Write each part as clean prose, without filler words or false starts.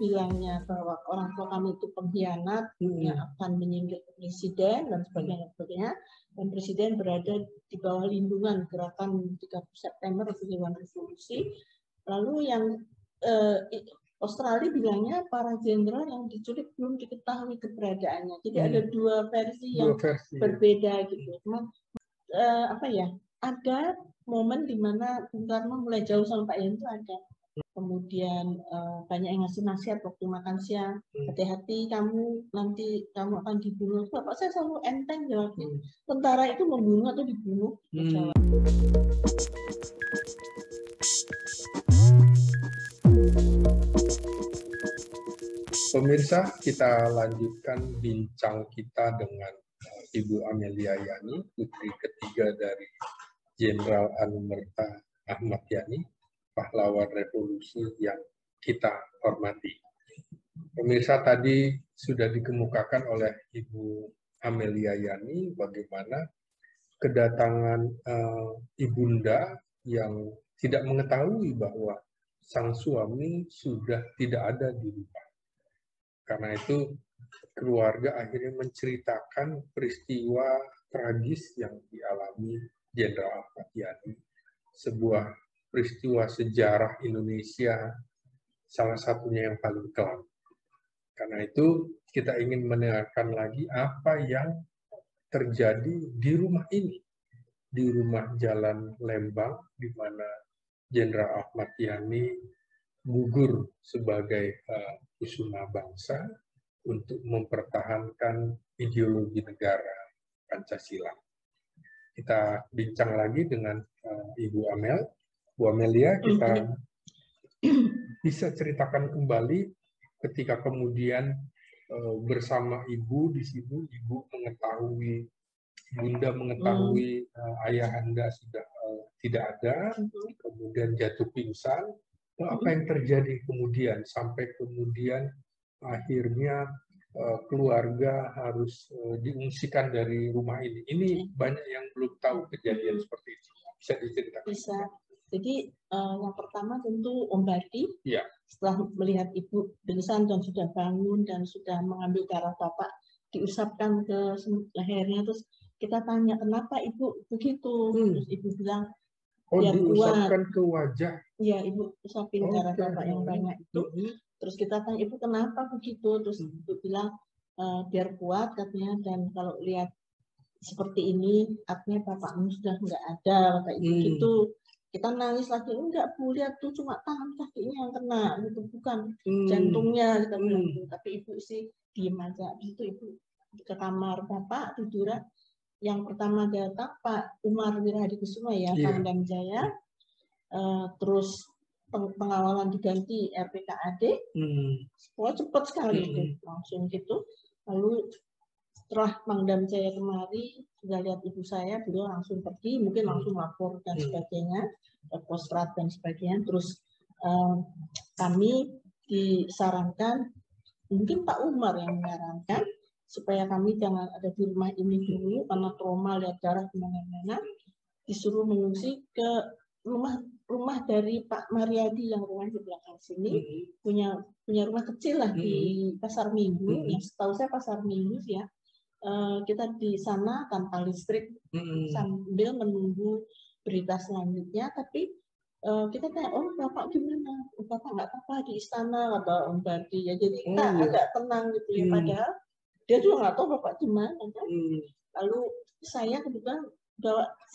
bilangnya bahwa orang tua kami itu pengkhianat yang akan menyingkir presiden dan sebagainya, dan presiden berada di bawah lindungan gerakan 30 September atau Dewan Revolusi. Lalu yang Australia bilangnya para jenderal yang diculik belum diketahui keberadaannya. Jadi ada dua versi yang berbeda gitu. Cuma ada momen di mana Bung Karno mulai jauh sama Pak Yanto ada. Kemudian banyak yang ngasih nasihat waktu makan siang, hati-hati kamu, nanti kamu akan dibunuh. Bapak saya selalu enteng jawabnya, tentara itu membunuh atau dibunuh? Pemirsa, kita lanjutkan bincang kita dengan Ibu Amelia Yani, putri ketiga dari Jenderal Anumerta Ahmad Yani, pahlawan revolusi yang kita hormati. Pemirsa, tadi sudah dikemukakan oleh Ibu Amelia Yani bagaimana kedatangan ibunda yang tidak mengetahui bahwa sang suami sudah tidak ada di rumah. Karena itu keluarga akhirnya menceritakan peristiwa tragis yang dialami Jenderal Ahmad Yani, sebuah peristiwa sejarah Indonesia, salah satunya yang paling kelam. Karena itu kita ingin mendengarkan lagi apa yang terjadi di rumah ini, di rumah Jalan Lembang, di mana Jenderal Ahmad Yani gugur sebagai kusuma bangsa untuk mempertahankan ideologi negara Pancasila. Kita bincang lagi dengan Ibu Amel. Bu Amelia, kita bisa ceritakan kembali ketika kemudian bersama Ibu di sini, Ibu mengetahui, Bunda mengetahui ayahanda sudah tidak ada, kemudian jatuh pingsan. Apa yang terjadi kemudian sampai kemudian akhirnya keluarga harus diungsikan dari rumah ini. Ini banyak yang belum tahu kejadian seperti itu. Bisa diceritakan? Bisa. Jadi yang pertama tentu Om Badi, ya. Setelah melihat Ibu pingsan dan sudah bangun dan sudah mengambil darah Bapak, diusapkan ke lehernya, terus kita tanya kenapa Ibu begitu, terus Ibu bilang biar diusapkan kuat. Ke wajah. Iya, Ibu usapin darah Bapak yang banyak itu. Terus kita tanya Ibu kenapa begitu, terus Ibu bilang biar kuat katanya, dan kalau lihat seperti ini artinya bapakmu sudah nggak ada, kata Ibu gitu. Kita nangis lagi, enggak Bu, lihat tuh cuma tangan kakinya yang kena gitu, bukan jantungnya, kita bilang gitu. Tapi Ibu sih diem aja. Habis itu Ibu ke kamar Bapak tidur. Yang pertama datang Pak Umar Wirahadikusuma ya, Pangdam Jaya. Terus pengawalan diganti RPKAD, semua cepat sekali itu, langsung gitu. Lalu setelah Pangdam Jaya kemari, sudah lihat ibu saya, beliau langsung pergi, mungkin langsung lapor dan sebagainya, Postrad dan sebagainya. Terus kami disarankan, mungkin Pak Umar yang menyarankan, supaya kami jangan ada di rumah ini dulu, karena trauma lihat darah kemana-mana, disuruh mengungsi ke rumah dari Pak Mariadi yang rumah di belakang sini, punya rumah kecil lah di Pasar Minggu, yang setahu saya Pasar Minggu ya. Kita di sana tanpa listrik sambil menunggu berita selanjutnya, tapi kita tanya, oh Bapak gimana? Oh, Bapak nggak apa-apa di istana, kata Om Badi ya, jadi kita agak tenang gitu ya, padahal dia juga nggak tahu Bapak gimana kan. Lalu saya kebetulan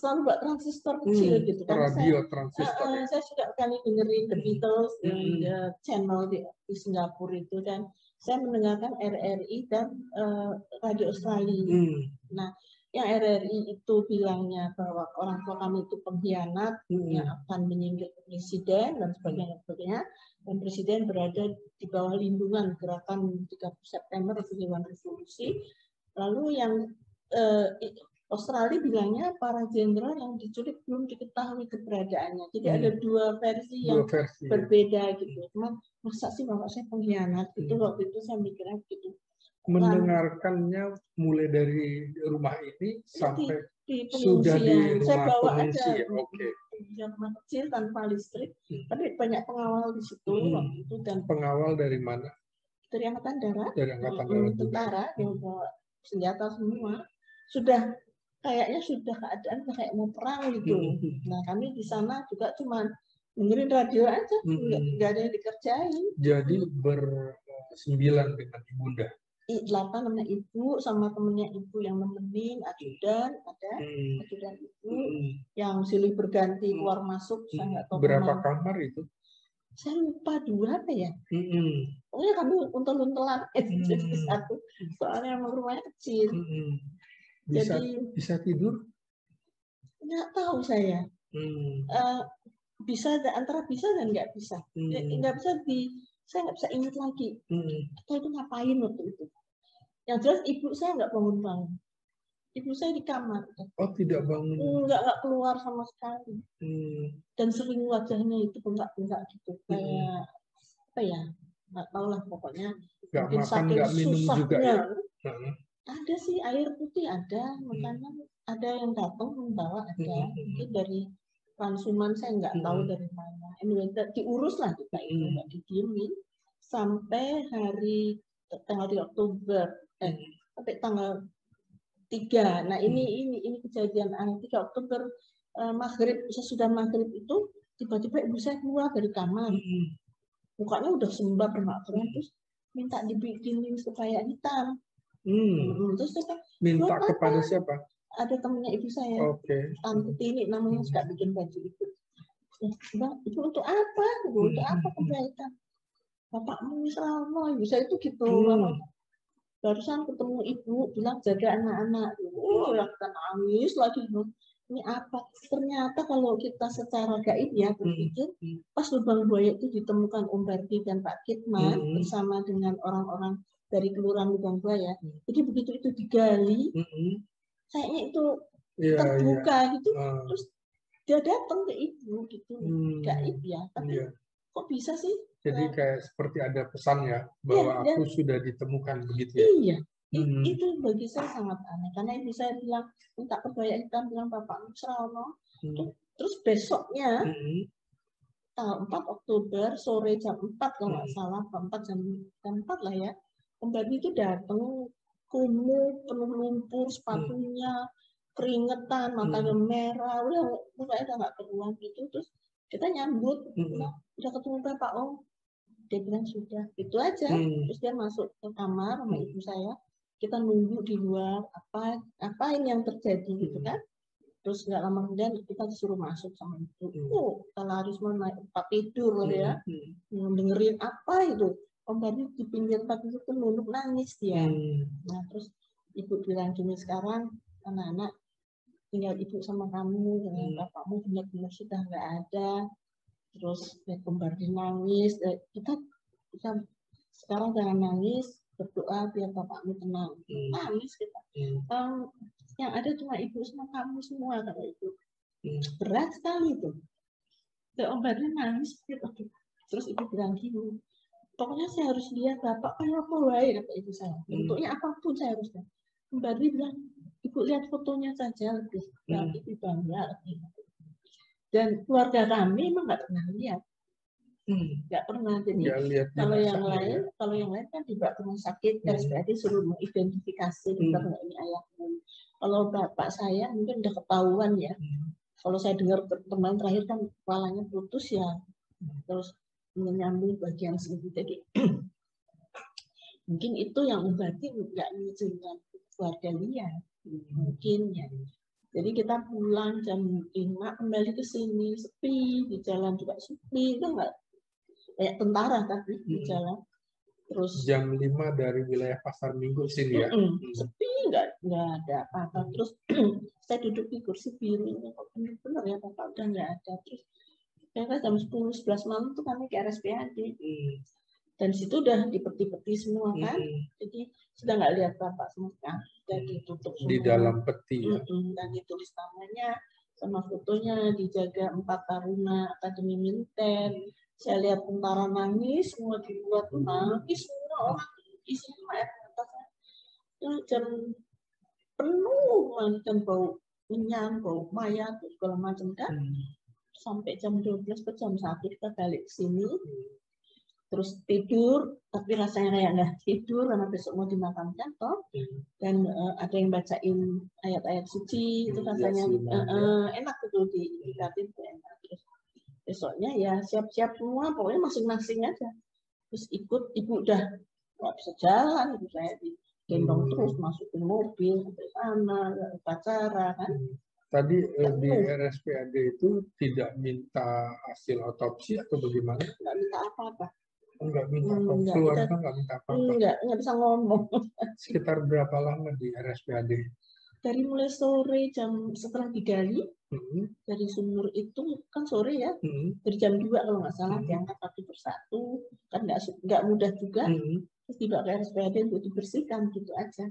selalu buat transistor kecil gitu kan, radio transistor. Saya suka kali dengerin The Beatles di channel di Singapura itu, dan saya mendengarkan RRI dan Radio Australia. Nah, yang RRI itu bilangnya bahwa orang tua kami itu pengkhianat yang akan menyingkir presiden dan sebagainya, dan presiden berada di bawah lindungan gerakan 30 September atau Dewan Revolusi. Lalu yang Australia bilangnya para jenderal yang diculik belum diketahui keberadaannya. Jadi ada dua versi yang berbeda gitu. Cuma masa sih bapak saya pengkhianat? Itu waktu itu saya mikirnya begitu. mendengarkannya mulai dari rumah ini sampai di sudah di pengungsian. Saya rumah bawa pengungsi aja ya. Oke. yang rumah kecil tanpa listrik, tapi banyak pengawal di situ waktu itu, dan Pengawal dari mana? dari Angkatan Darat, Dari Angkatan Darat juga. tentara yang bawa senjata semua. Sudah kayaknya sudah keadaan kayak mau perang gitu. Nah kami di sana juga cuma dengerin radio aja, nggak ada yang dikerjain. Jadi bersembilan dengan ibunda. 8 namanya ibu sama temennya ibu yang nemenin, ajudan ada, ajudan ibu yang silih berganti keluar masuk. Saya nggak tahu berapa kamar itu. Saya lupa 2 apa ya. Pokoknya kami untel-untelan di satu, soalnya emang rumahnya kecil. Bisa tidur? Nggak tahu saya. Bisa antara bisa dan nggak bisa. Nggak bisa saya nggak bisa ingat lagi. Kita itu ngapain waktu itu. Yang jelas ibu saya nggak bangun-bangun. Ibu saya di kamar. Oh, tidak bangun? Nggak keluar sama sekali. Dan sering wajahnya itu bengkak-bengkak gitu. Kayak apa ya? Nggak tahu lah pokoknya. Nggak mungkin makan, nggak minum juga ya? Ada sih air putih ada, makanan ada yang datang membawa ada. Mungkin dari Konsumen saya nggak tahu dari mana. Anyway, diurus lah kita itu, nggak didiemin sampai hari tanggal 3 Oktober, sampai tanggal 3. Nah ini kejadian 3 Oktober maghrib, sesudah maghrib itu tiba-tiba ibu saya keluar dari kamar, mukanya udah sembab bermakna, terus minta dibikinin supaya hitam. Terus minta kepada siapa? Ada temennya ibu saya, Tante Tini namanya, suka bikin baju itu. Bang, itu untuk apa? Untuk apa penjahitan? Bapakmu selama, ibu saya itu gitu. Barusan ketemu ibu, bilang jaga anak-anak. Ya kita nangis lagi. Ini apa? Ternyata kalau kita secara gaib ya berpikir, pas lubang buaya itu ditemukan Om Bardi dan Pak Kitman bersama dengan orang-orang dari Kelurahan Lubang Buaya. Jadi begitu itu digali, kayaknya itu terbuka gitu, terus dia datang ke ibu gitu, gaib ya, tapi kok bisa sih? Jadi kayak seperti ada pesan ya, bahwa aku sudah ditemukan begitu ya? Iya, itu bagi saya sangat aneh, karena ibu saya bilang, minta kebaya hitam, bilang bapakmu Srawono, terus besoknya, tanggal 4 Oktober, sore jam 4 kalau nggak salah, jam 4 lah ya, kembali itu datang, kumuh, penuh lumpur, sepatunya keringetan, matanya merah, udah nggak keruan gitu. Terus kita nyambut, udah ketemu Bapak Om, dia bilang sudah, itu aja. Terus dia masuk ke kamar sama ibu saya, kita nunggu di luar, apa ini yang terjadi gitu kan. Terus nggak lama kemudian kita disuruh masuk sama ibu. Kita lari semua naik tempat tidur ya, dengerin apa itu. Om Bardi di pinggir tempat itu nunduk nangis dia. Nah terus ibu bilang gini, sekarang anak-anak tinggal ibu sama kamu, dengan bapakmu benar-benar sudah nggak ada. Terus Om Bardi nangis. Kita sekarang jangan nangis, berdoa biar bapakmu tenang. Nangis kita. Yang ada cuma ibu sama kamu semua, kata ibu. Berat sekali itu. Om Bardi nangis. Terus ibu bilang gini, pokoknya saya harus lihat bapak kayak apa wae, kata ibu saya. Bentuknya apapun saya harus lihat. Om Bardi bilang, ibu lihat fotonya saja lebih bangga. Dan keluarga kami memang nggak pernah lihat, nggak pernah. Jadi kalau yang lain kan dibawa ke rumah sakit, RSPAD suruh mengidentifikasi benar ini ayahmu. Kalau bapak saya mungkin udah ketahuan ya. Kalau saya dengar teman terakhir kan kepalanya putus ya, terus menyambung bagian sini. Jadi mungkin itu yang berarti nggak mengizinkan keluarga lihat, mungkin ya. Jadi kita pulang jam 5 kembali ke sini, sepi, di jalan juga sepi, itu nggak kayak tentara tapi di jalan. Terus jam 5 dari wilayah Pasar Minggu sini ya? Sepi, nggak ada apa-apa. Terus saya duduk di kursi biru, benar ya Bapak udah nggak ada. Terus kira-kira jam 10-11 malam tuh kami ke RSPAD. Dan situ udah dipeti-peti semua kan. Jadi sudah nggak lihat Bapak sama sekali. Sudah ditutup semua. Di dalam peti ya? Dan ditulis namanya sama fotonya, dijaga 4 Taruna Akademi Militer. Saya lihat tentara nangis, semua di luar tuh nangis, semua orang isinya air mata. jam penuh dan bau minyak, bau mayat, segala macam kan. Sampai jam 12 ke jam 1 kita balik ke sini. Terus tidur, tapi rasanya kayak nggak tidur karena besok mau dimakamkan toh. Dan ada yang bacain ayat-ayat suci, itu rasanya enak gitu dikatin enak. Terus besoknya ya siap-siap semua, pokoknya masing-masing aja. Terus ikut, ibu udah nggak bisa jalan, ibu saya digendong terus masukin mobil sampai sana, upacara kan. Tadi di RSPAD itu tidak minta hasil otopsi atau bagaimana? Nggak minta apa-apa. Enggak minta apa-apa. Keluarga nggak minta apa-apa. Nggak bisa ngomong. Sekitar berapa lama di RSPAD? Dari mulai sore setelah digali, dari sumur itu kan sore ya, dari jam 2 kalau nggak salah diangkat satu persatu, kan nggak mudah juga. Terus dibawa ke RSPAD untuk dibersihkan gitu aja.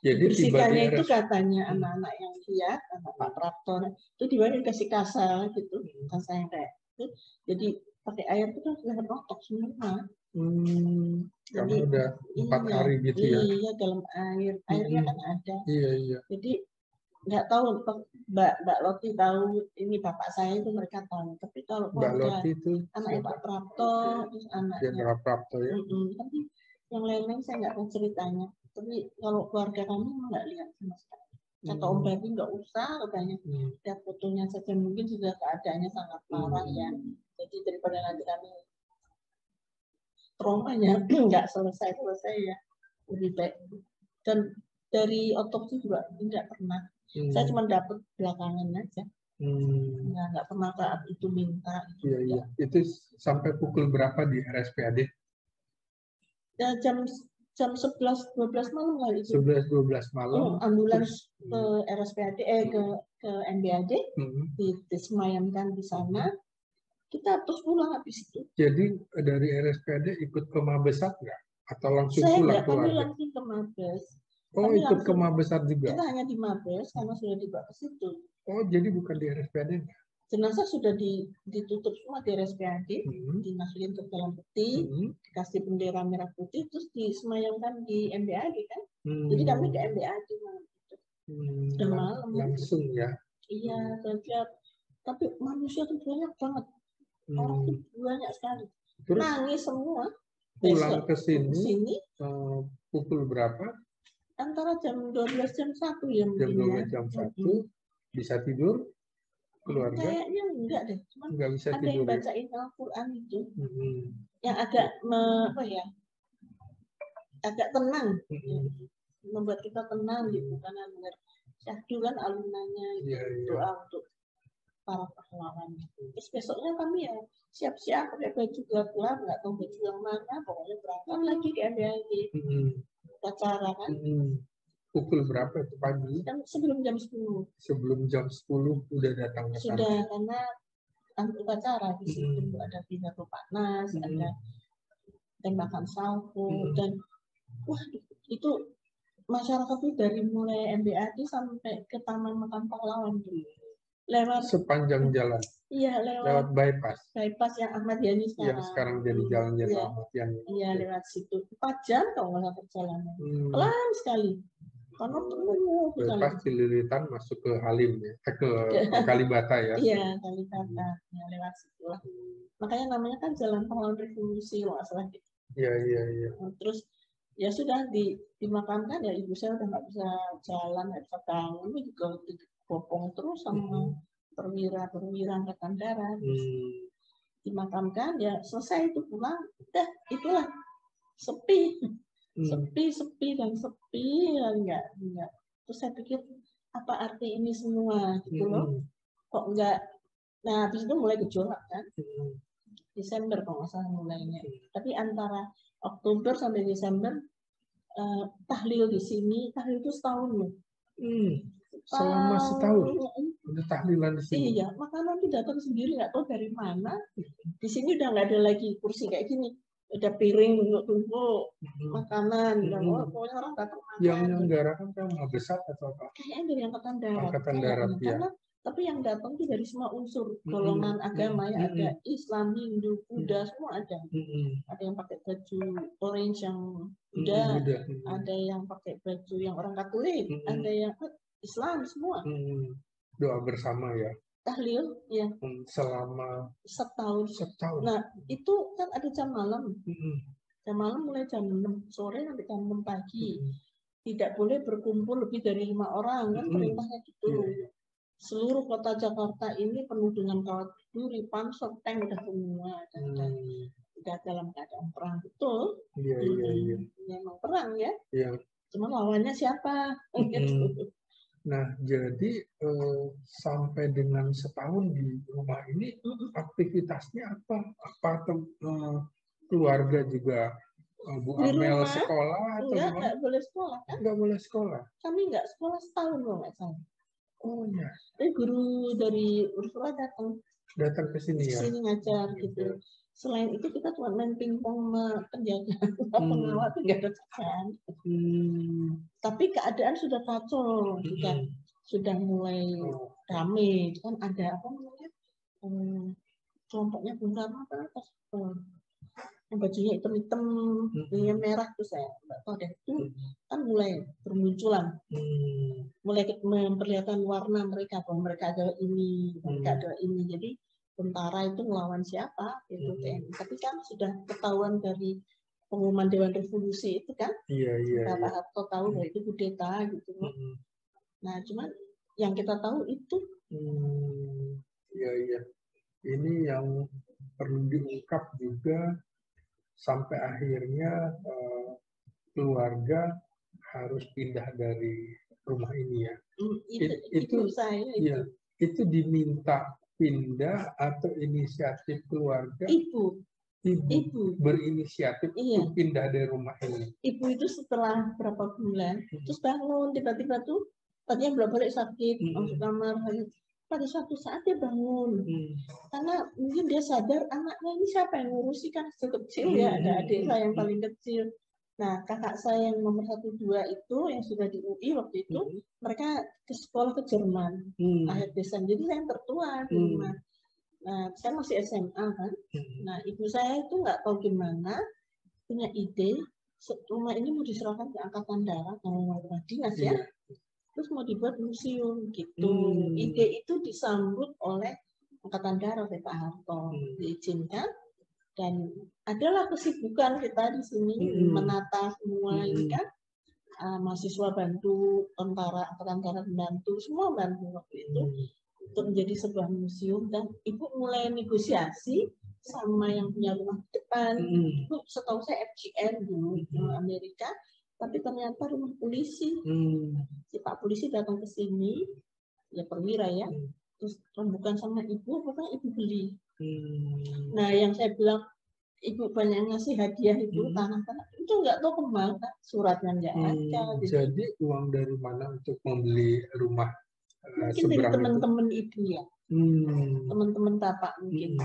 Jadi bersihkannya itu katanya anak-anak yang lihat, anak Pak Prapto itu dibawa dikasih kasa gitu, kasa yang kayak itu. Jadi pakai air itu kan sudah rotok semua. Jadi udah 4 hari gitu ya? Iya, dalam airnya kan ada. Iya. Jadi nggak tahu Mbak Loti tahu ini bapak saya itu mereka tahu. Tapi kalau keluarga anaknya Pak Prapto, terus anaknya Prapto ya. Tapi yang lain-lain saya nggak tahu ceritanya. Tapi kalau keluarga kami nggak lihat sama sekali. Kata Om Babi nggak usah, katanya. Lihat fotonya saja mungkin sudah keadaannya sangat parah ya. Jadi daripada nanti kami traumanya nggak selesai ya, lebih baik. Dan dari otopsi juga nggak pernah. Saya cuma dapat belakangan aja. Nggak pernah saat itu minta. Iya. Itu sampai pukul berapa di RSPAD? Ya, jam 11-12 malam kali itu. 11-12 malam. Ambulans ke RSPAD, ke MBAD, disemayamkan di sana. Kita terus pulang habis itu. Jadi dari RSPAD ikut ke Mabesat nggak? Atau langsung saya pulang keluarga? Kami langsung ke Mabes. Oh, kami ikut ke Mabesat juga? Kita hanya di Mabes karena sudah dibawa ke situ. Oh, jadi bukan di RSPAD? Jenazah sudah ditutup semua di RSPAD, dimasukin ke dalam peti, dikasih bendera merah putih, terus disemayamkan di MBAD kan. Jadi kami ke MBAD malam itu. Udah malam. Langsung ya? Iya, tapi manusia tuh banyak banget. Orang tuh banyak sekali. Terus nangis semua. Pulang ke sini pukul berapa? Antara jam 12 jam 1 ya mungkin. Jam 12 jam 1 bisa tidur keluarga? Kayaknya enggak deh. Cuman enggak bisa ada tidur. Yang bacain Al-Quran itu. Yang agak agak tenang. Membuat kita tenang gitu karena dengar syahdu kan alunannya doa untuk para pahlawan. Terus besoknya kami ya siap-siap pakai baju gelap-gelap, nggak tahu baju yang mana, pokoknya berangkat lagi di MBAD. Upacara kan. Pukul berapa itu pagi? Sebelum jam 10. Sebelum jam 10 udah datang ke sana. Sudah, karena upacara di situ ada pidato panas, ada tembakan salvo, dan wah itu masyarakat itu dari mulai MBAD sampai ke Taman Makam Pahlawan dulu. Lewat sepanjang jalan. Iya, lewat bypass. Bypass yang Ahmad Yani sekarang. Yang sekarang jadi jalan Ahmad Yani. Iya, lewat situ. 4 jam kalau nggak perjalanan. Pelan sekali. Karena penuh. Bypass Cililitan masuk ke Halim ya. Ke Kalibata ya. Iya, Kalibata. Ya, lewat situ lah. Makanya namanya kan Jalan Pahlawan Revolusi, kalau nggak salah. Iya. Terus ya sudah dimakamkan ya, ibu saya udah nggak bisa jalan, nggak bisa bangun, juga dibopong terus sama perwira angkatan darat. Dimakamkan ya selesai itu pulang, udah itulah sepi dan enggak. Terus saya pikir apa arti ini semua gitu loh, kok enggak. Nah habis itu mulai gejolak kan, Desember kalau nggak salah mulainya. Tapi antara Oktober sampai Desember tahlil di sini, tahlil itu setahun loh. Selama setahun udah tahlilan di sini. Iya, makanan itu datang sendiri, nggak tahu dari mana. Di sini udah nggak ada lagi kursi kayak gini, ada piring untuk tumpuk makanan. Pokoknya orang datang makan. Yang menyelenggarakan kan Mabesat atau apa? Kayaknya dari angkatan darat. Angkatan darat ya. Karena Tapi yang datang itu dari semua unsur golongan agama ya, ada Islam, Hindu, Buddha, semua ada. Ada yang pakai baju orange yang Buddha, ada yang pakai baju yang orang Katolik, ada yang Islam, semua. Doa bersama ya. Tahlil ya. Selama setahun. Nah, itu kan ada jam malam. Jam malam mulai jam 6 sore sampai jam 6 pagi. Tidak boleh berkumpul lebih dari 5 orang, kan perintahnya gitu. Seluruh kota Jakarta ini penuh dengan kawat berduri, pansor, tank, udah semua. Udah dalam keadaan perang, betul. Iya. Memang perang ya. Iya. Cuma lawannya siapa? Nah, jadi sampai dengan setahun di rumah ini, aktivitasnya apa? Apa keluarga juga Bu Amel sekolah? Enggak boleh sekolah kan? Enggak boleh sekolah. Kami enggak sekolah setahun loh, nggak salah. Oh ya. Guru dari Ursula datang ke sini ya. Sini ngajar gitu. Selain itu kita cuma main pingpong penjaga, pengawal, nggak ada kerjaan. Tapi keadaan sudah kacau, sudah mulai rame. Kan ada apa namanya? Kelompoknya Bung Karno yang bajunya hitam-hitam, yang merah tuh saya nggak tahu deh, itu kan mulai bermunculan, mulai memperlihatkan warna mereka, bahwa mereka adalah ini, mereka adalah ini. Jadi tentara itu melawan siapa? Itu TNI. Tapi kan sudah ketahuan dari pengumuman Dewan Revolusi itu kan, Pak Harto tahu bahwa itu kudeta gitu. Nah, cuman yang kita tahu itu. Iya. Ini yang perlu diungkap juga. Sampai akhirnya keluarga harus pindah dari rumah ini ya. Itu diminta pindah atau inisiatif keluarga? Ibu berinisiatif untuk pindah dari rumah ini. Ibu itu setelah berapa bulan terus bangun, tiba-tiba tuh tadinya bolak-balik sakit, masuk kamar. Pada suatu saat dia bangun, karena mungkin dia sadar anaknya ini siapa yang ngurusi, kan kecil ya, ada adik saya yang paling kecil. Nah, kakak saya yang nomor 1, 2 itu yang sudah di UI waktu itu, mereka ke sekolah ke Jerman akhir Desember. Jadi saya yang tertua di rumah. Nah, saya masih SMA kan. Nah, ibu saya itu nggak tahu gimana punya ide rumah ini mau diserahkan ke Angkatan Darat, mau dinas ya. Terus mau dibuat museum gitu. Ide itu disambut oleh Angkatan Darat oleh Pak Harto, diizinkan, dan adalah kesibukan kita di sini menata semua ini kan, mahasiswa bantu, tentara Angkatan Darat bantu, semua bantu waktu itu untuk menjadi sebuah museum. Dan ibu mulai negosiasi sama yang punya rumah depan. Itu setahu saya FGN dulu Amerika. Tapi ternyata rumah polisi, si Pak polisi datang ke sini, ya perwira ya, terus rembukan sama ibu, pokoknya ibu beli. Nah, yang saya bilang ibu banyak ngasih hadiah itu tanah-tanah, itu nggak tahu kemana, suratnya nggak ada. Jadi uang dari mana untuk membeli rumah? Mungkin dari teman-teman ibu ya, teman-teman bapak mungkin.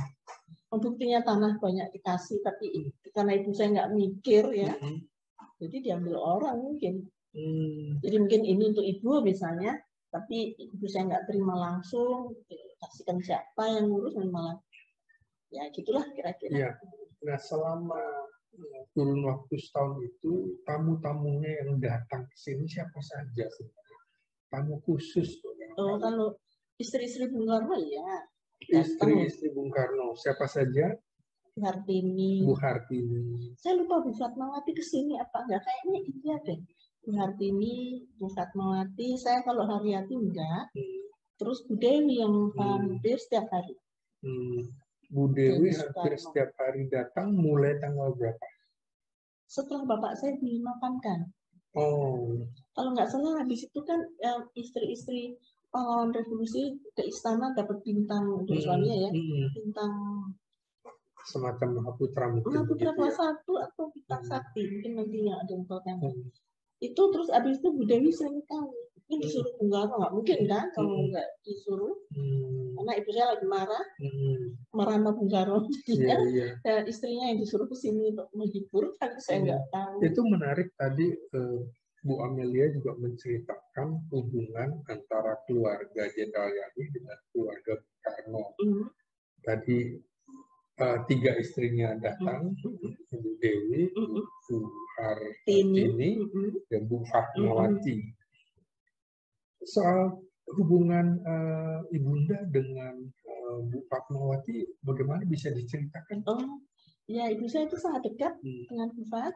Buktinya tanah banyak dikasih, tapi karena ibu saya nggak mikir ya. Jadi diambil orang mungkin. Jadi mungkin ini untuk ibu misalnya, tapi ibu saya nggak terima langsung, kasihkan siapa yang ngurus malah. Ya gitulah kira-kira. Ya. Nah, selama kurun waktu setahun itu, tamu-tamunya yang datang ke sini siapa saja? Tamu khusus. Kalau istri-istri Bung Karno ya. Istri-istri Bung Karno, siapa saja? Bu Hartini. Saya lupa Bu Fatmawati kesini apa enggak? Kayaknya iya deh. Bu Hartini, Bu Fatmawati. Saya kalau Haryati enggak. Terus Bu Dewi yang hampir setiap hari. Bu Dewi hampir setiap hari datang. Mulai tanggal berapa? Setelah bapak saya dimakamkan. Kalau nggak salah habis itu kan istri-istri pahlawan revolusi ke istana dapat bintang untuk suaminya ya. Bintang semacam Mahaputra mungkin. Mahaputra kelas 1 atau bintang sakti, mungkin nantinya ada yang tahu kan. Itu terus abis itu Bu Dewi sering tahu. Ini disuruh Bung Karno, nggak mungkin kan kalau nggak disuruh. Karena ibu saya lagi marah sama Bung Karno. Dan istrinya yang disuruh ke sini untuk menghibur, kan saya nggak tahu. Itu menarik tadi Bu Amelia juga menceritakan hubungan antara keluarga Jenderal Yani dengan keluarga Bung Karno. Tadi 3 istrinya datang, Ibu Dewi, Bu Hartini, dan Bu Fatmawati. Soal hubungan Ibunda dengan Bu Fatmawati, bagaimana bisa diceritakan? Oh, ya ibu saya itu sangat dekat dengan Bu Fat.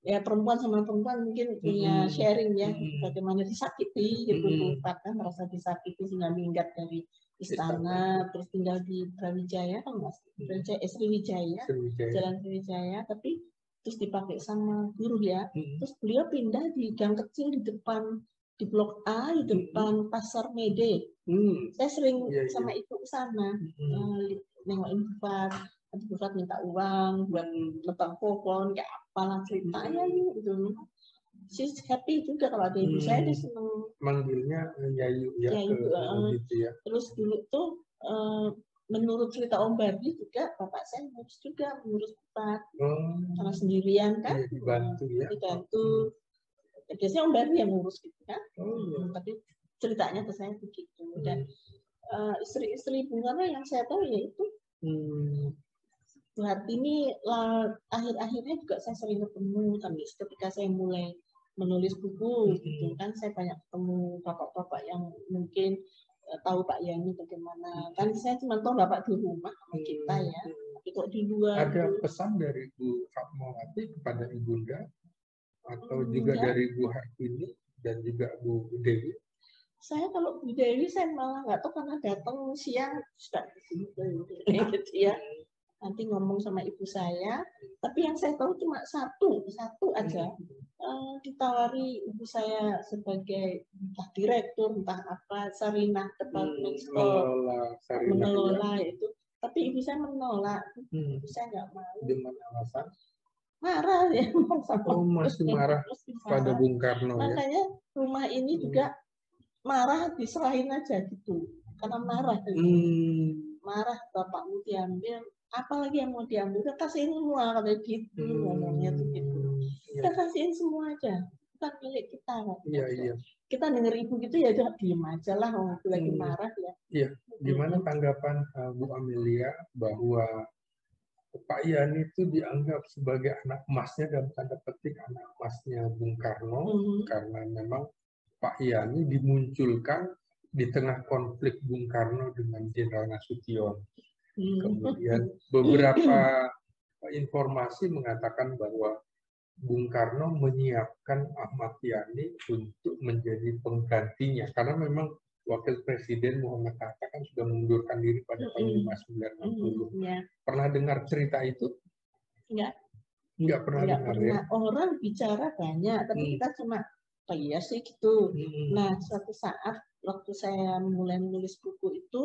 Ya perempuan sama perempuan mungkin punya sharing ya, bagaimana disakiti gitu. Bu Fat kan merasa disakiti sehingga minggat dari istana, terus tinggal di Brawijaya, kan mas? Sriwijaya, Jalan Sriwijaya, tapi terus dipakai sama guru ya. Terus beliau pindah di gang kecil di depan, di Blok A, di depan Pasar Mede. Saya sering sama ibu ke sana, nengokin Bu Fat. Nanti Bu Fat minta uang buat lebang pohon, kayak apalah ceritanya gitu. She's happy juga kalau ada ibu saya, dia seneng. Manggilnya Yayu ya, gitu ya. Terus dulu tuh menurut cerita Om Bardi juga, bapak saya ngurus juga, mengurus Bu Fat. Karena sendirian kan, dibantu ya. Dibantu. Biasanya Om Bardi yang ngurus gitu kan. Tapi ceritanya ke saya begitu. Dan istri-istri Bung Karno yang saya tahu yaitu Bu Hartini, akhir-akhirnya juga saya sering ketemu, tapi ketika saya mulai menulis buku gitu kan, saya banyak ketemu bapak-bapak yang mungkin tahu Pak Yani bagaimana. Kan saya cuma tahu bapak di rumah sama kita ya, tapi kok di luar. Ada pesan dari Bu Fatmawati kepada Ibunda atau juga dari Bu Hartini dan juga Bu Dewi? Saya kalau Bu Dewi saya malah nggak tahu, karena datang siang sudah gitu ya. Nanti ngomong sama ibu saya, tapi yang saya tahu cuma satu aja. Ditawari ibu saya sebagai entah direktur, entah apa, Sarinah Department Store, mengelola itu. Tapi ibu saya menolak, ibu saya nggak mau. Dengan alasan? Marah ya. Masih marah pada Bung Karno ya. Makanya rumah ini juga marah, diserahin aja gitu. Karena marah. Marah, bapakmu diambil, apalagi yang mau diambil, udah kasihin semua, katanya gitu, ngomongnya tuh gitu. Udah kasihin semua aja, bukan milik kita. Kita denger ibu gitu ya udah diem aja lah, orang itu lagi marah ya. Iya, gimana tanggapan Bu Amelia bahwa Pak Yani itu dianggap sebagai anak emasnya, dalam tanda petik anak emasnya Bung Karno, karena memang Pak Yani dimunculkan di tengah konflik Bung Karno dengan Jenderal Nasution. Kemudian beberapa informasi mengatakan bahwa Bung Karno menyiapkan Ahmad Yani untuk menjadi penggantinya, karena memang Wakil Presiden Muhammad Hatta kan sudah mengundurkan diri pada tahun 1960. Pernah dengar cerita itu? Enggak pernah dengar ya? Orang bicara banyak, tapi kita cuma, oh iya sih gitu. Nah, suatu saat waktu saya mulai menulis buku itu,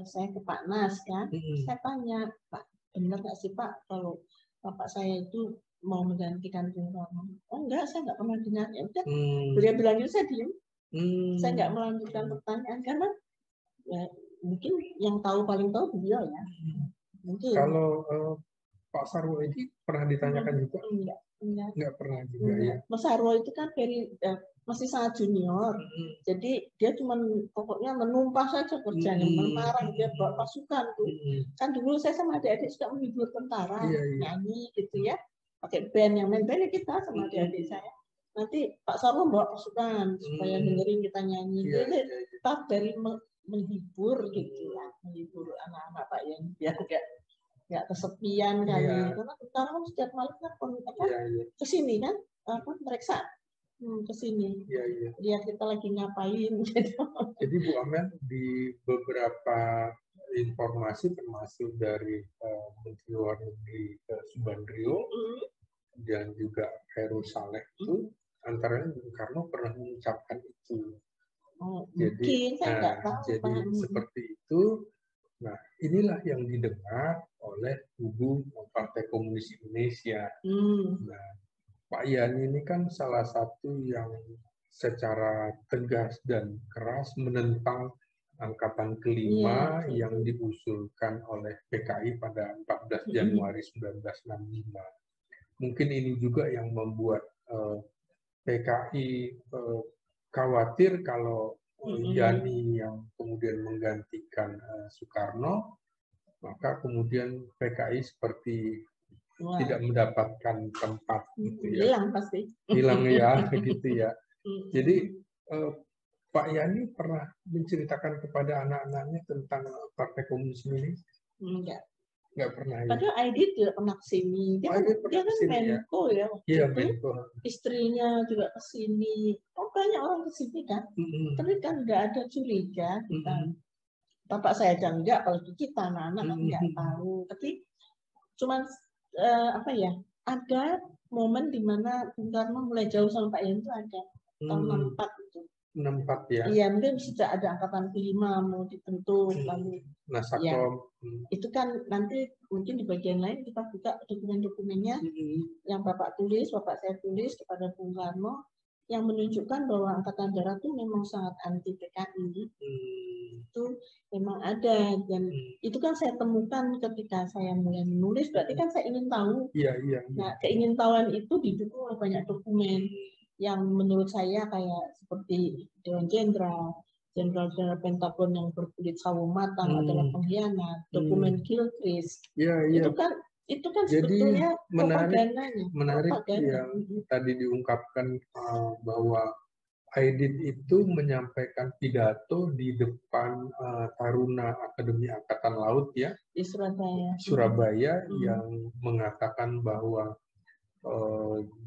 saya ke Pak Nas kan, saya tanya, Pak, benar nggak sih Pak kalau bapak saya itu mau menggantikan Bung Karno? Oh enggak, saya nggak pernah dengar. Ya udah, beliau bilang itu saya diem. Saya nggak melanjutkan pertanyaan karena ya, mungkin yang tahu paling tahu beliau ya. Mungkin. Kalau Pak Sarwo ini pernah ditanyakan juga? Enggak pernah juga ya. Mas Sarwo itu kan masih sangat junior, jadi dia cuma pokoknya menumpah saja kerjanya, memarah, dia bawa pasukan tuh. Kan dulu saya sama adik-adik suka menghibur tentara, nyanyi gitu ya, pakai band, yang main bandnya kita sama adik-adik saya. Nanti Pak Sarwo bawa pasukan supaya dengerin kita nyanyi. Jadi tetap dari menghibur gitu ya, menghibur anak-anak Pak yang biar nggak kesepian kali, karena tentara kan setiap malam kan kesini kan, mereka kesini, lihat kita lagi ngapain. Jadi Bu Amel, di beberapa informasi termasuk dari Menteri Luar Negeri Subandrio dan juga Heru Saleh itu, antaranya Bung Karno pernah mengucapkan itu. Jadi seperti itu. Nah, inilah yang didengar oleh kubu Partai Komunis Indonesia. Nah, Pak Yani ini kan salah satu yang secara tegas dan keras menentang Angkatan Kelima yang diusulkan oleh PKI pada 14 Januari 1965. mungkin ini juga yang membuat PKI khawatir kalau Yani yang kemudian menggantikan Soekarno, maka kemudian PKI seperti tidak mendapatkan tempat gitu ya. Hilang pasti. Hilang ya gitu ya. Jadi Pak Yani pernah menceritakan kepada anak-anaknya tentang Partai Komunisme ini? Enggak pernah ya. Padahal Aidit tidak pernah kesini. Dia kan Menko ya. Iya, Menko. Istrinya juga kesini. Banyak orang kesini kan. Tapi kan nggak ada curiga kita. Bapak saya aja enggak, apalagi kita anak-anak kan nggak tahu. Tapi cuman apa ya? Ada momen di mana Bung Karno mulai jauh sama Pak Yani itu ada tahun 64 itu. 64 ya. Iya, mungkin sejak ada angkatan kelima mau dibentuk lalu Nasakom. Ya, itu kan nanti mungkin di bagian lain kita buka dokumen-dokumennya yang Bapak saya tulis kepada Bung Karno yang menunjukkan bahwa Angkatan Darat itu memang sangat anti PKI. Itu memang ada dan itu kan saya temukan ketika saya mulai menulis, berarti kan saya ingin tahu. Iya. Nah, keingintahuan itu didukung oleh banyak dokumen yang menurut saya kayak seperti Dewan Jenderal Pentagon yang berkulit sawo matang adalah pengkhianat, dokumen Gilchrist. Itu kan sebetulnya propagandanya. Menarik yang tadi diungkapkan bahwa Aidit itu menyampaikan pidato di depan Taruna Akademi Angkatan Laut ya di Surabaya yang mengatakan bahwa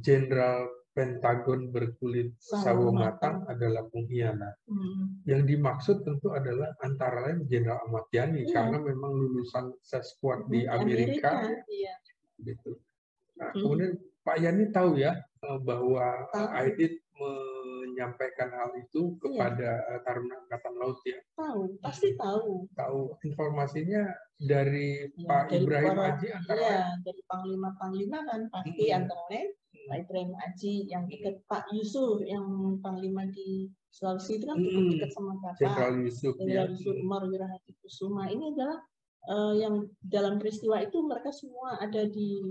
Jenderal Pentagon berkulit sawo matang adalah pengkhianat. Yang dimaksud tentu adalah antara lain Jenderal Ahmad Yani karena memang lulusan sesquad di Amerika. Gitu. Nah, kemudian Pak Yani tahu ya bahwa Aidit menyampaikan hal itu kepada Taruna Angkatan Laut ya. Tahu, pasti tahu. Tahu informasinya dari Pak Ibrahim Aji antara lain. Dari panglima-panglima kan pasti antara lain. Pak Ibrahim Aji yang dekat Pak Yusuf yang panglima di Sulawesi itu kan cukup dekat sama Bapak Jenderal Yusuf Umar Wirahadi Kusuma. Ini adalah yang dalam peristiwa itu mereka semua ada di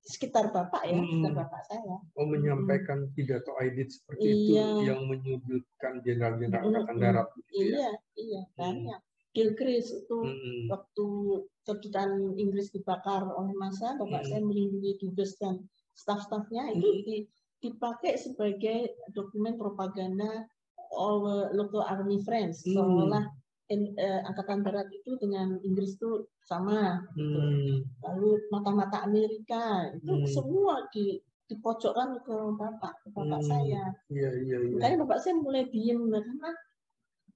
sekitar Bapak ya, sekitar Bapak saya. Menyampaikan pidato Aidit seperti itu yang menyudutkan jenderal-jenderal Angkatan Darat. Iya, banyak. Gilchrist itu waktu kedutaan Inggris dibakar oleh massa, Bapak saya melindungi dubes dan staf-stafnya itu dipakai sebagai dokumen propaganda local army friends, seolah Angkatan Darat itu dengan Inggris itu sama, gitu. Lalu mata-mata Amerika itu semua dipojokkan ke bapak saya. Makanya bapak saya mulai diem karena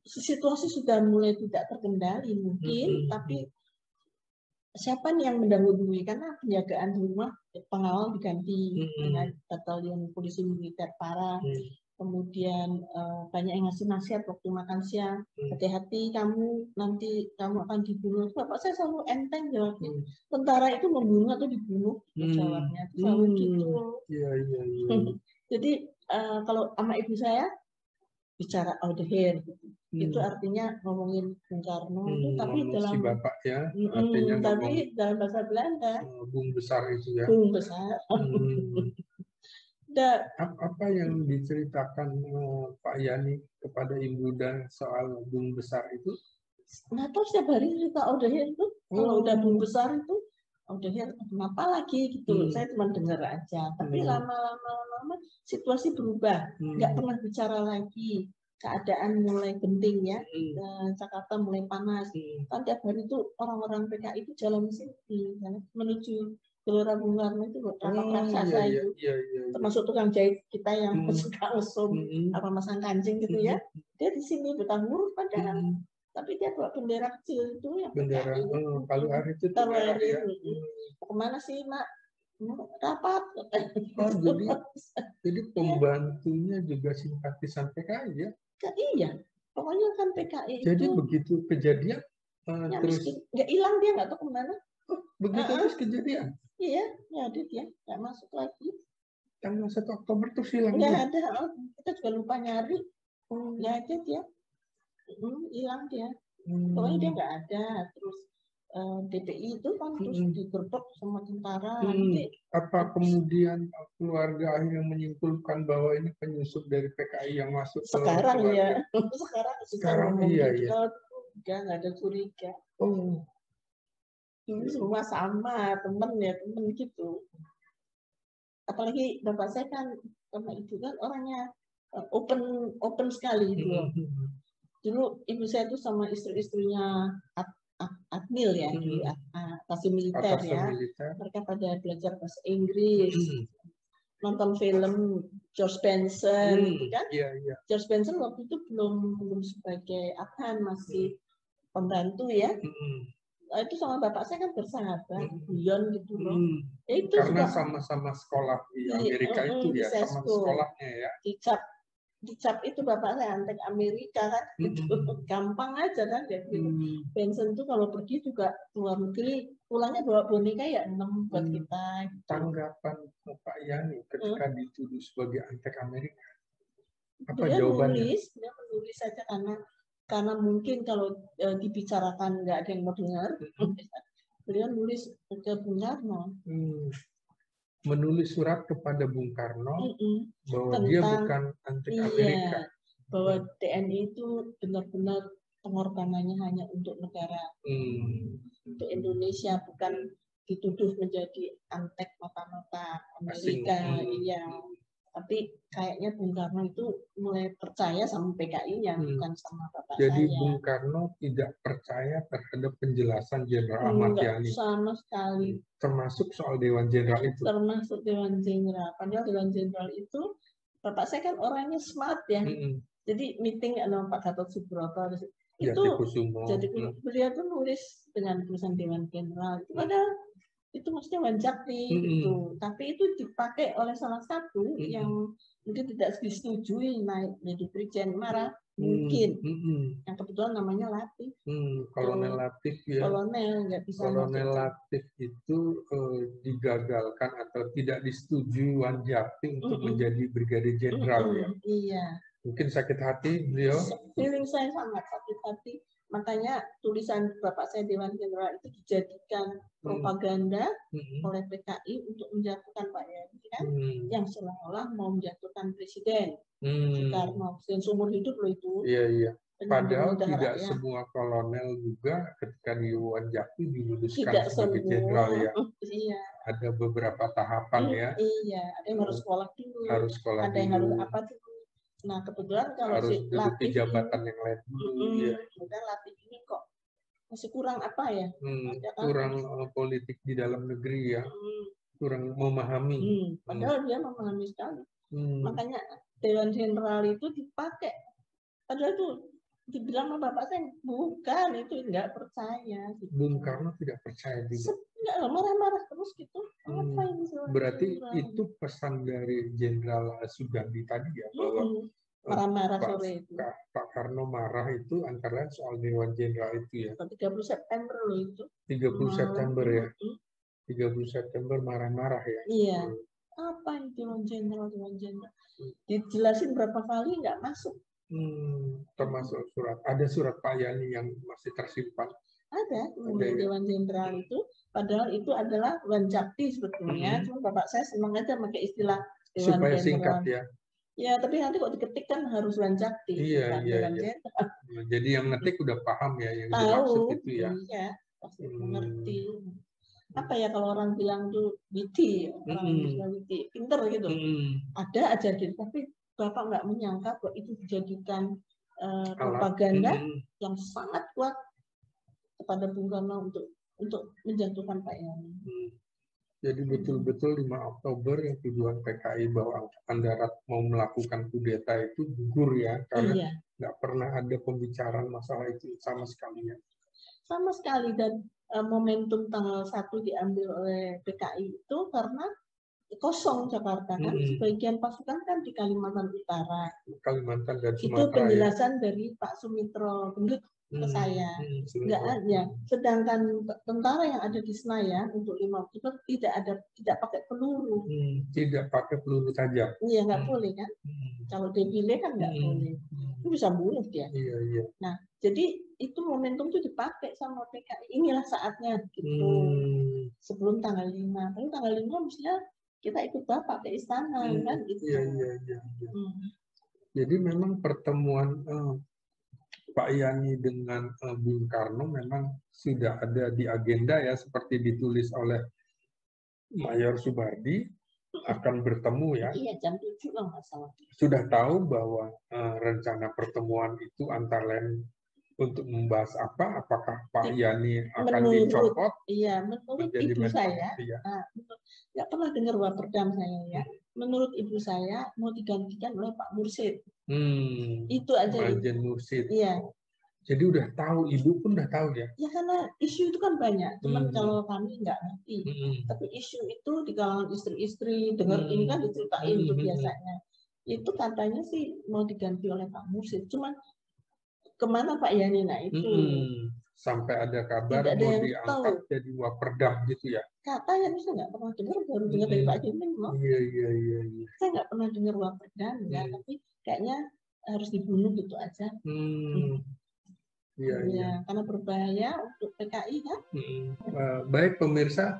situasi sudah mulai tidak terkendali mungkin, tapi siapa nih yang mendahului karena penjagaan di rumah pengawal diganti dengan batalion polisi militer para kemudian banyak yang ngasih nasihat waktu makan siang, hati-hati nanti kamu akan dibunuh. Bapak saya selalu enteng jawabnya, tentara itu membunuh atau dibunuh, jawabnya selalu gitu. Jadi kalau sama ibu saya bicara out the hair gitu. Itu artinya ngomongin Bung Karno tapi dalam Bapak ya, artinya tapi dalam bahasa Belanda Bung Besar itu ya. Bung Besar. Apa yang diceritakan Pak Yani kepada Ibu dan soal Bung Besar itu? Nggak tahu setiap hari cerita out the hair itu. Kalau udah Bung Besar itu out the hair kenapa lagi gitu. Saya cuma dengar aja. Tapi lama-lama situasi berubah. Nggak pernah bicara lagi. Keadaan mulai genting ya, Jakarta mulai panas. Kan tiap hari itu orang-orang PKI itu jalan sini, menuju Gelora Bung Karno itu rapat raksasa itu, termasuk tukang jahit kita yang suka ngesum apa masang kancing gitu ya. Dia di sini betah huruf padahal, tapi dia bawa bendera kecil itu yang bendera. Kalau hari itu ya. Kemana sih Mak? Rapat. Jadi pembantunya juga simpatisan PKI ya? Iya, pokoknya kan PKI jadi itu. Begitu kejadian terus nggak hilang dia nggak tahu kemana. Begitu terus kejadian. Iya, nggak ada dia, nggak masuk lagi. Tanggal 1 Oktober terus hilang. Nggak ada, kita juga lupa nyari. Nggak ada dia, hilang dia. Pokoknya dia nggak ada. Terus DPI itu kan terus digerbek sama tentara. Apa kemudian keluarga akhirnya menyimpulkan bahwa ini penyusup dari PKI yang masuk sekarang ke ya sekarang iya nggak ada curiga. Oh, Ini semua sama temen gitu. Apalagi bapak saya kan sama ibu kan orangnya open sekali gitu. Dulu ibu saya tuh sama istri-istrinya admil ya di atasi militer ya. Mereka pada belajar bahasa Inggris, nonton film George Benson, kan? George Benson waktu itu belum sebagai masih pembantu ya. Itu sama bapak saya kan bersahabat, guyon gitu loh. Itu karena sama-sama sekolah di Amerika itu ya, sama sekolahnya ya. Dicap itu bapak saya antek Amerika kan, gitu. Gampang aja kan ya. Benson tuh kalau pergi juga luar negeri, pulangnya bawa boneka ya 6 buat kita. Gitu. Tanggapan Pak Yani ketika dituduh sebagai antek Amerika, apa dia jawabannya? Dia menulis saja karena mungkin kalau dibicarakan nggak ada yang mau dengar, beliau nulis ke Bung Karno. Menulis surat kepada Bung Karno bahwa tentang, dia bukan antek Amerika. Bahwa TNI itu benar-benar pengorbanannya hanya untuk negara, untuk Indonesia, bukan dituduh menjadi antek mata-mata Amerika. Iya. Tapi kayaknya Bung Karno itu mulai percaya sama PKI-nya, bukan sama bapak saya. Jadi Bung Karno tidak percaya terhadap penjelasan Jenderal Ahmad Yani. Sama sekali. Termasuk soal Dewan Jenderal itu. Termasuk Dewan Jenderal. Padahal Dewan Jenderal itu, bapak saya kan orangnya smart ya. Jadi meeting sama Pak Gatot Subroto itu, jadi beliau tuh nulis dengan tulisan Dewan Jenderal. Itu padahal itu maksudnya Wanjakti gitu. Tapi itu dipakai oleh salah satu yang mungkin tidak disetujui naik jadi Brigjen, marah mungkin. Yang kebetulan namanya Latif. Kolonel Latif ya. Kolonel nggak bisa. Kolonel Latif itu digagalkan atau tidak disetujui Wanjakti untuk menjadi Brigadir Jenderal ya. Iya. Mungkin sakit hati beliau. Feeling saya sangat sakit hati. Makanya tulisan bapak saya Dewan Jenderal itu dijadikan propaganda oleh PKI untuk menjatuhkan Pak Yani kan, yang seolah-olah mau menjatuhkan Presiden Soekarno, yang seumur hidup loh itu. Iya. Padahal tidak semua kolonel juga ketika di Wanjakti diluluskan sebagai jenderal ya. Iya. Ada beberapa tahapan ya. Iya, ada yang harus sekolah dulu. Ada yang harus apa dulu. Nah kebetulan kalau harus si Latif jabatan yang lain dulu ya. Kemudian Latif ini kok masih kurang apa ya? Kurang politik di dalam negeri ya. Kurang memahami. Padahal dia memahami sekali. Makanya Dewan Jenderal itu dipakai. Padahal itu dibilang sama bapak saya bukan, itu nggak percaya. Gitu. Bung Karno tidak percaya juga. Nggak, marah-marah terus gitu. Apa ini? Berarti itu pesan dari Jenderal Sugandi tadi ya, bahwa marah-marah sore itu. Pak Karno marah itu antara lain soal Dewan Jenderal itu ya. 30 September loh itu. 30 September ya. 30 September marah-marah ya. Iya. Apa itu Dewan Jenderal? Dijelasin berapa kali nggak masuk. Termasuk surat. Ada surat Pak Yani yang masih tersimpan. Ada Dewan Jenderal itu. Padahal itu adalah Wanjakti sebetulnya. Cuma bapak saya senang aja pakai istilah Dewan supaya Jenderal. Singkat ya. Ya, tapi nanti kok diketik kan harus Wanjakti. Iya. Jadi yang ngetik udah paham ya yang dimaksud itu ya. Iya, pasti mengerti. Apa ya kalau orang bilang tuh witty, witty, pinter gitu. Ada aja gitu, tapi bapak nggak menyangka bahwa itu dijadikan propaganda yang sangat kuat kepada Bung Karno untuk menjatuhkan Pak Yani. Jadi betul-betul 5 Oktober yang tuduhan PKI bahwa Angkatan Darat mau melakukan kudeta itu gugur ya, karena nggak pernah ada pembicaraan masalah itu sama sekali ya. Sama sekali, dan momentum tanggal 1 diambil oleh PKI itu karena kosong Jakarta kan, sebagian pasukan kan di Kalimantan Utara. Kalimantan dan Sumatera. Itu penjelasan dari Pak Sumitro Gendut ke saya. Nggak ada. Sedangkan tentara yang ada di Senayan untuk 5 Oktober tidak pakai peluru. Tidak pakai peluru tajam. Iya, nggak boleh kan. Kalau defile kan nggak boleh. Itu bisa bunuh dia. Iya. Nah, Jadi itu momentum itu dipakai sama PKI. Inilah saatnya gitu. Sebelum tanggal 5. Tapi tanggal 5 mestinya kita ikut Bapak ke istana kan gitu. Iya. Jadi memang pertemuan Pak Yani dengan Bung Karno memang sudah ada di agenda ya, seperti ditulis oleh Mayor Soebardi, akan bertemu ya. Iya, jam 7 kalau nggak salah. Sudah tahu bahwa rencana pertemuan itu antara lain untuk membahas apa? Apakah Pak Yani akan dicopot? Iya, menurut ibu saya, nggak pernah dengar Waperdam saya ya. Menurut ibu saya mau digantikan oleh Pak Mursid. Itu aja. Majen Mursid. Iya. Jadi udah tahu, ibu pun udah tahu ya? Ya karena isu itu kan banyak, cuman kalau kami nggak ngerti. Tapi isu itu di kalangan istri-istri, dengar ini kan diceritain itu biasanya. Itu katanya sih mau diganti oleh Pak Mursid. Cuman kemana Pak Yani? Nah itu. Sampai ada kabar mau diangkat jadi Waperdam gitu ya? Katanya saya nggak pernah dengar, baru dengar dari Pak Jimin loh. Iya. Saya nggak pernah dengar Waperdam ya, tapi kayaknya harus dibunuh gitu aja. Iya. Karena berbahaya untuk PKI kan. Baik pemirsa,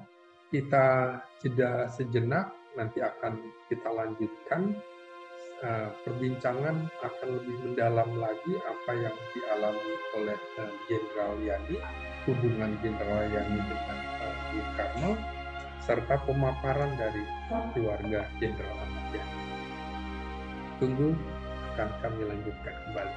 kita jeda sejenak, nanti akan kita lanjutkan. Perbincangan akan lebih mendalam lagi apa yang dialami oleh Jenderal Yani, hubungan Jenderal Yani dengan Bung Karno, serta pemaparan dari keluarga Jenderal Ahmad Yani. Tunggu, akan kami lanjutkan kembali.